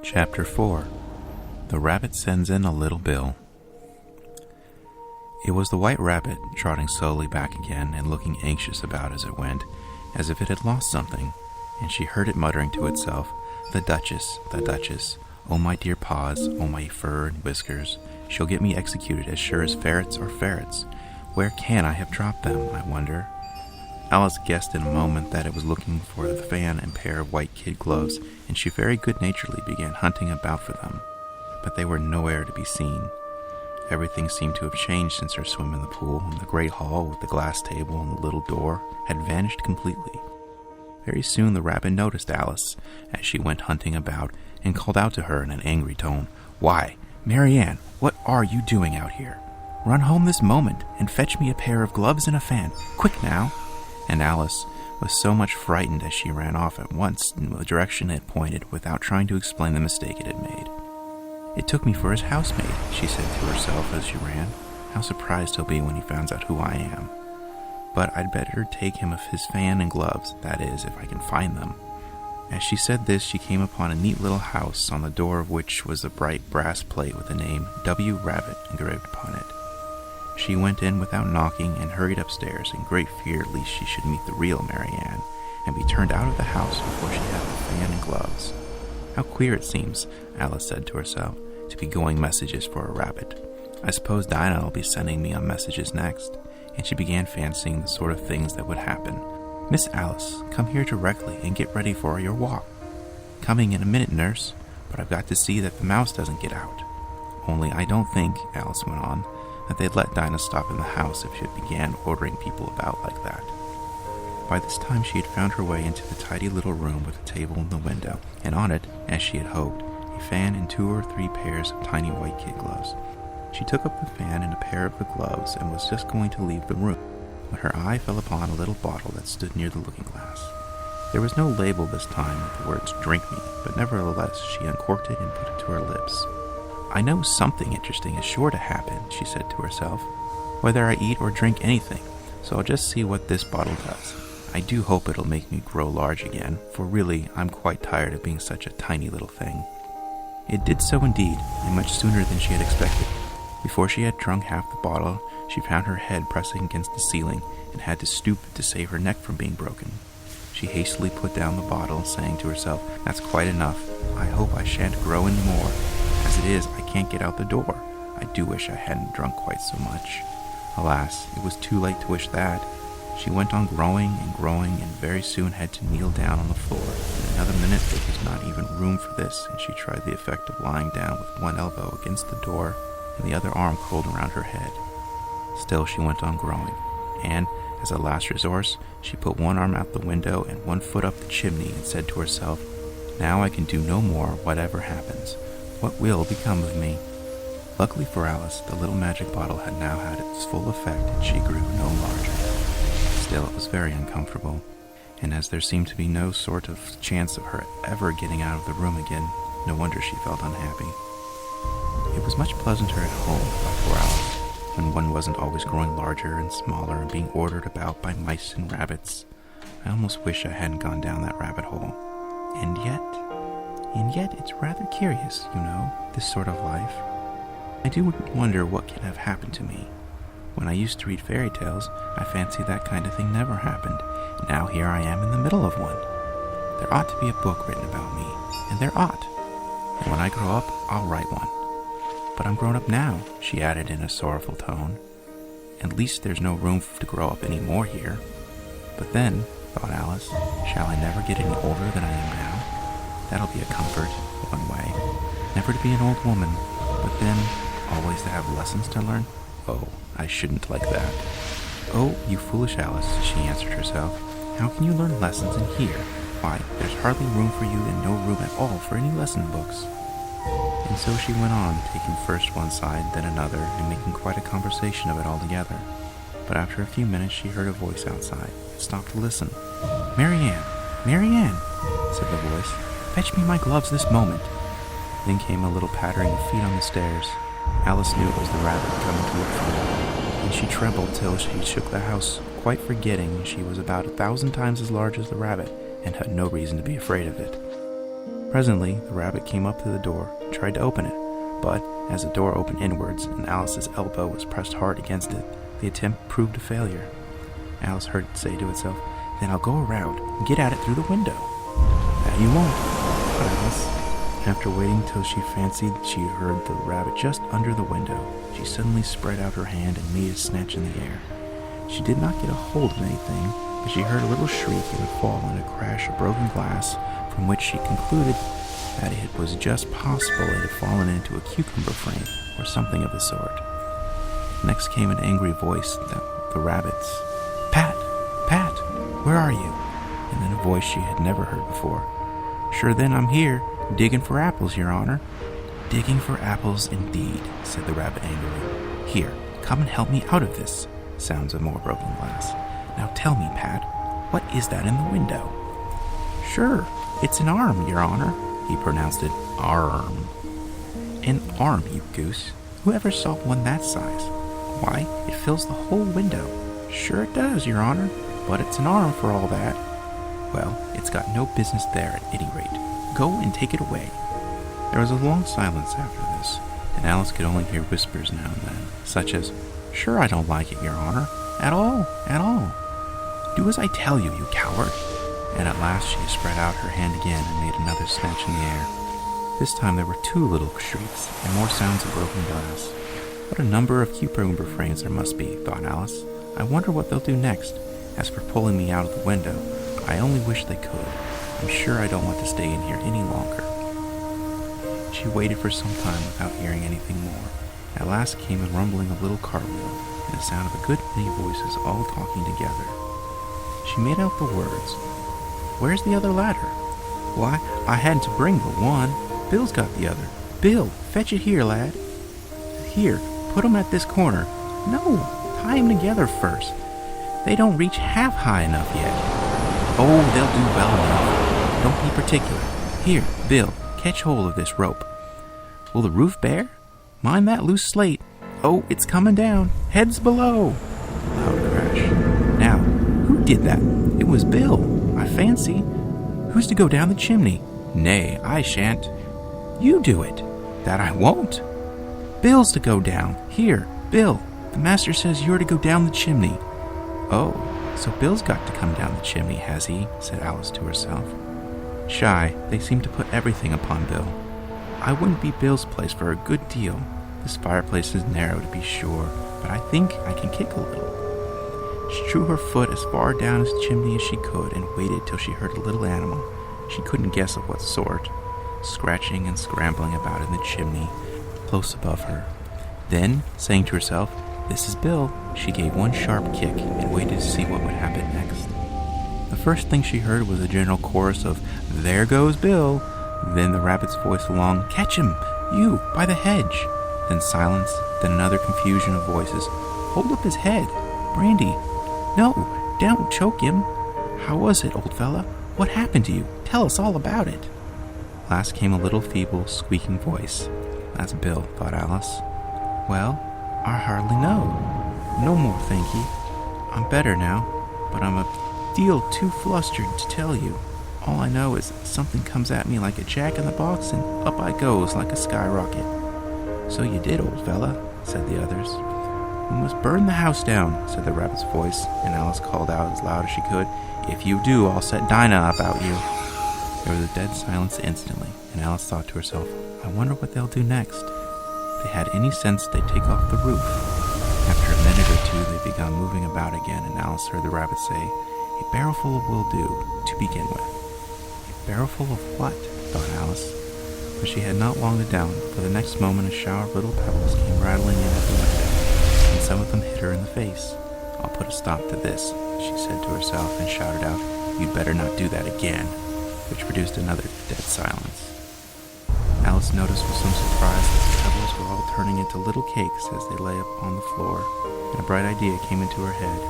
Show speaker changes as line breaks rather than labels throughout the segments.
Chapter 4. The Rabbit Sends in a Little Bill. It was the White Rabbit, trotting slowly back again and looking anxious about as it went, as if it had lost something, and she heard it muttering to itself, the Duchess, oh my dear paws, oh my fur and whiskers, she'll get me executed as sure as ferrets are ferrets. Where can I have dropped them, I wonder?" Alice guessed in a moment that it was looking for the fan and pair of white kid gloves, and she very good-naturedly began hunting about for them. But they were nowhere to be seen. Everything seemed to have changed since her swim in the pool, and the great hall with the glass table and the little door had vanished completely. Very soon the rabbit noticed Alice as she went hunting about, and called out to her in an angry tone, "Why, Marianne, what are you doing out here? Run home this moment, and fetch me a pair of gloves and a fan. Quick now!" And Alice was so much frightened as she ran off at once in the direction it had pointed without trying to explain the mistake it had made. "It took me for his housemaid," she said to herself as she ran. "How surprised he'll be when he finds out who I am. But I'd better take him of his fan and gloves, that is, if I can find them." As she said this, she came upon a neat little house, on the door of which was a bright brass plate with the name W. Rabbit engraved upon it. She went in without knocking and hurried upstairs in great fear lest she should meet the real Marianne and be turned out of the house before she had the fan and gloves. "How queer it seems," Alice said to herself, "to be going messages for a rabbit. I suppose Dinah will be sending me on messages next," and she began fancying the sort of things that would happen. "Miss Alice, come here directly and get ready for your walk." "Coming in a minute, nurse, but I've got to see that the mouse doesn't get out." "Only I don't think," Alice went on, "that they'd let Dinah stop in the house if she began ordering people about like that." By this time she had found her way into the tidy little room with a table in the window, and on it, as she had hoped, a fan and 2 or 3 pairs of tiny white kid gloves. She took up the fan and a pair of the gloves and was just going to leave the room, when her eye fell upon a little bottle that stood near the looking-glass. There was no label this time with the words "Drink me," but nevertheless she uncorked it and put it to her lips. "I know something interesting is sure to happen," she said to herself, "whether I eat or drink anything, so I'll just see what this bottle does. I do hope it'll make me grow large again, for really I'm quite tired of being such a tiny little thing." It did so indeed, and much sooner than she had expected. Before she had drunk half the bottle, she found her head pressing against the ceiling and had to stoop to save her neck from being broken. She hastily put down the bottle, saying to herself, "That's quite enough. I hope I shan't grow any more. As it is, I can't get out the door. I do wish I hadn't drunk quite so much." Alas, it was too late to wish that. She went on growing, and very soon had to kneel down on the floor. In another minute there was not even room for this, and she tried the effect of lying down with one elbow against the door and the other arm curled around her head. Still she went on growing, and, as a last resource, she put one arm out the window and one foot up the chimney and said to herself, "Now I can do no more, whatever happens. What will become of me?" Luckily for Alice, the little magic bottle had now had its full effect, and she grew no larger. Still, it was very uncomfortable, and as there seemed to be no sort of chance of her ever getting out of the room again, no wonder she felt unhappy. It was much pleasanter at home, thought poor Alice, when one wasn't always growing larger and smaller and being ordered about by mice and rabbits. I almost wish I hadn't gone down that rabbit hole. And yet it's rather curious, this sort of life. I do wonder what can have happened to me. When I used to read fairy tales, I fancied that kind of thing never happened. Now here I am in the middle of one. There ought to be a book written about me, and there ought. And when I grow up, I'll write one. But I'm grown up now, she added in a sorrowful tone. At least there's no room to grow up any more here. But then, thought Alice, shall I never get any older than I am now? That'll be a comfort, one way. Never to be an old woman, but then always to have lessons to learn? Oh, I shouldn't like that. "Oh, you foolish Alice," she answered herself. "How can you learn lessons in here? Why, there's hardly room for you and no room at all for any lesson books." And so she went on, taking first one side, then another, and making quite a conversation of it altogether. But after a few minutes she heard a voice outside, and stopped to listen. "Marianne, Marianne," said the voice, "fetch me my gloves this moment." Then came a little pattering of feet on the stairs. Alice knew it was the rabbit coming to look for her, and she trembled till she shook the house, quite forgetting she was about 1,000 times as large as the rabbit, and had no reason to be afraid of it. Presently, the rabbit came up to the door and tried to open it, but as the door opened inwards and Alice's elbow was pressed hard against it, the attempt proved a failure. Alice heard it say to itself, "Then I'll go around and get at it through the window." "That you won't," thought Alice. After waiting till she fancied she heard the rabbit just under the window, she suddenly spread out her hand and made a snatch in the air. She did not get a hold of anything, but she heard a little shriek and a fall and a crash of broken glass, from which she concluded that it was just possible it had fallen into a cucumber frame or something of the sort. Next came an angry voice, the rabbit's. "Pat! Pat! Where are you?" And then a voice she had never heard before. "Sure then, I'm here, digging for apples, Your Honor." "Digging for apples indeed," said the rabbit angrily. "Here, come and help me out of this." Sounds of more broken glass. "Now tell me, Pat, what is that in the window?" "Sure, it's an arm, Your Honor." He pronounced it arm. "An arm, you goose. Who ever saw one that size? Why, it fills the whole window." "Sure it does, Your Honor, but it's an arm for all that." "Well, it's got no business there at any rate. Go and take it away." There was a long silence after this, and Alice could only hear whispers now and then, such as, "Sure I don't like it, Your Honor. At all, at all. Do as I tell you, you coward." And at last she spread out her hand again and made another snatch in the air. This time there were 2 little shrieks and more sounds of broken glass. What a number of cucumber frames there must be, thought Alice. I wonder what they'll do next. As for pulling me out of the window, I only wish they could. I'm sure I don't want to stay in here any longer. She waited for some time without hearing anything more. At last came a rumbling of little cartwheel and the sound of a good many voices all talking together. She made out the words, "Where's the other ladder?" "Why, I hadn't to bring but one. Bill's got the other. Bill, fetch it here, lad. Here, put 'em at this corner. No, tie 'em together first. They don't reach half high enough yet." "Oh, they'll do well enough. Don't be particular. Here, Bill, catch hold of this rope. Will the roof bear? Mind that loose slate. Oh, it's coming down. Heads below." Loud crash. "Now, who did that?" "It was Bill, I fancy." "Who's to go down the chimney?" "Nay, I shan't." "You do it." "That I won't." "Bill's to go down. Here, Bill, the master says you're to go down the chimney." "Oh, so Bill's got to come down the chimney, has he?" said Alice to herself. Shy, they seem to put everything upon Bill. I wouldn't be Bill's place for a good deal. This fireplace is narrow, to be sure, but I think I can kick a little. She drew her foot as far down his chimney as she could and waited till she heard a little animal, she couldn't guess of what sort, scratching and scrambling about in the chimney close above her. Then, saying to herself, "This is Bill," she gave one sharp kick and waited to see what would happen next. The first thing she heard was a general chorus of, "There goes Bill." Then the rabbit's voice along, "Catch him, you, by the hedge." Then silence, then another confusion of voices. "Hold up his head, Brandy. No, don't choke him. How was it, old fella? What happened to you? Tell us all about it." Last came a little feeble, squeaking voice. "That's Bill," thought Alice. "Well, I hardly know. No more, thank ye. I'm better now, but I'm a deal too flustered to tell you. All I know is something comes at me like a jack-in-the-box and up I goes like a skyrocket." "So you did, old fella," said the others. "We must burn the house down," said the rabbit's voice, and Alice called out as loud as she could, "If you do, I'll set Dinah about you." There was a dead silence instantly, and Alice thought to herself, I wonder what they'll do next. If they had any sense, they'd take off the roof. After a minute or two, they began moving about again, and Alice heard the rabbit say, "A barrowful will do, to begin with." A barrowful of what? thought Alice. But she had not long to doubt, for the next moment a shower of little pebbles came rattling in at the window, and some of them hit her in the face. "I'll put a stop to this," she said to herself, and shouted out, "You'd better not do that again," which produced another dead silence. Alice noticed with some surprise that the pebbles were all turning into little cakes as they lay upon the floor, and a bright idea came into her head.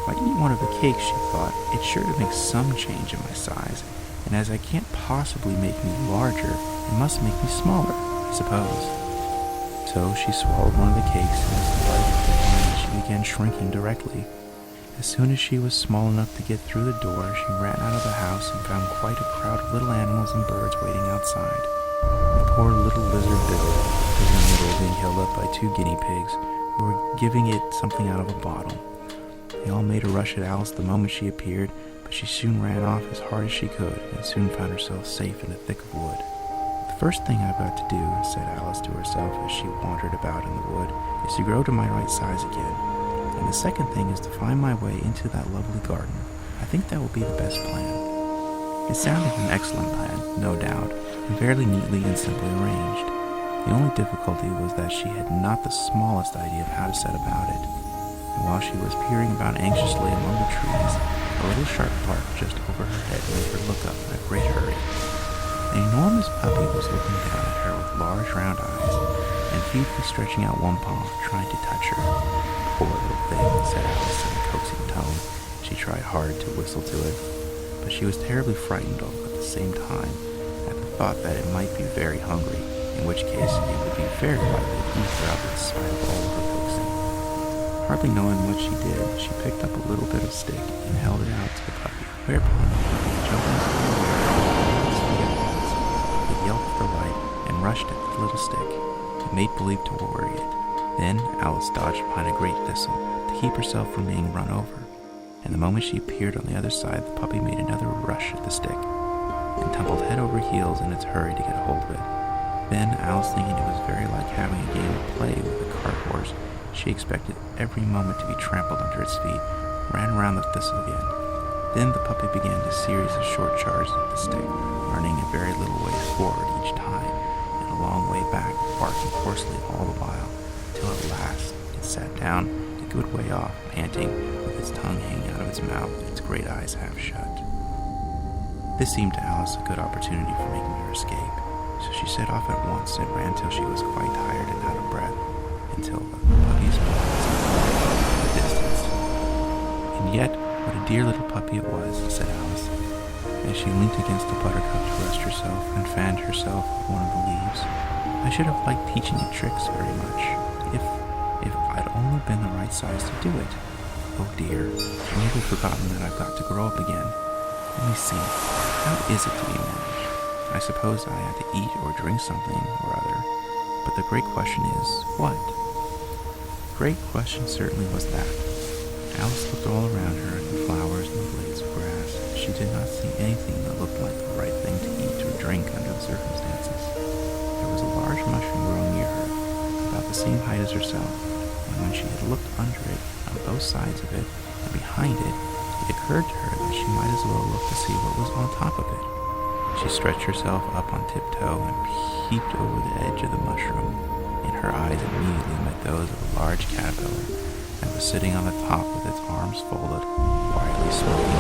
"If I eat one of the cakes," she thought, "it's sure to make some change in my size, and as I can't possibly make me larger, it must make me smaller, I suppose." So she swallowed one of the cakes and was delighted to find that she began shrinking directly. As soon as she was small enough to get through the door, she ran out of the house and found quite a crowd of little animals and birds waiting outside. The poor little lizard Bill was in the middle, being held up by 2 guinea pigs who were giving it something out of a bottle. They all made a rush at Alice the moment she appeared, but she soon ran off as hard as she could and soon found herself safe in a thick of wood. "The first thing I've got to do," said Alice to herself as she wandered about in the wood, "is to grow to my right size again. And the second thing is to find my way into that lovely garden. I think that will be the best plan." It sounded an excellent plan, no doubt, and fairly neatly and simply arranged. The only difficulty was that she had not the smallest idea of how to set about it. And while she was peering about anxiously among the trees, a little sharp bark just over her head made her look up in a great hurry. An enormous puppy was looking down at her with large round eyes, and feebly stretching out one paw, trying to touch her. "Poor little thing," said Alice in a coaxing tone. She tried hard to whistle to it, but she was terribly frightened all at the same time at the thought that it might be very hungry, in which case it would be very likely to eat her up in spite of all of her coaxing. Hardly knowing what she did, she picked up a little bit of stick and held it out to the puppy, whereupon the puppy jumped into the air, it yelped for delight and rushed at the little stick. It made believe to worry it. Then Alice dodged behind a great thistle to keep herself from being run over, and the moment she appeared on the other side, the puppy made another rush at the stick and tumbled head over heels in its hurry to get hold of it. Then Alice, thinking it was very like having a game of play with a cart horse she expected every moment to be trampled under its feet, ran around the thistle again. Then the puppy began a series of short charges at the stick, running a very little way forward each time and a long way back, barking hoarsely all the while, till at last it sat down a good way off, panting, with its tongue hanging out of its mouth and its great eyes half shut. This seemed to Alice a good opportunity for making her escape, so she set off at once and ran till she was quite tired and out of breath, until the puppy's paws in the distance. "And yet, what a dear little puppy it was," said Alice, as she leant against a buttercup to rest herself and fanned herself with one of the leaves. "I should have liked teaching it tricks very much, if I'd only been the right size to do it. Oh dear, I've nearly forgotten that I've got to grow up again. Let me see, how is it to be managed? I suppose I had to eat or drink something or other, but the great question is, what?" Great question certainly was that. Alice looked all around her at the flowers and the blades of grass. She did not see anything that looked like the right thing to eat or drink under the circumstances. There was a large mushroom growing near her, about the same height as herself, and when she had looked under it, on both sides of it, and behind it, it occurred to her that she might as well look to see what was on top of it. She stretched herself up on tiptoe and peeped over the edge of the mushroom, and her eyes immediately met those of a large caterpillar that was sitting on the top with its arms folded, quietly smoking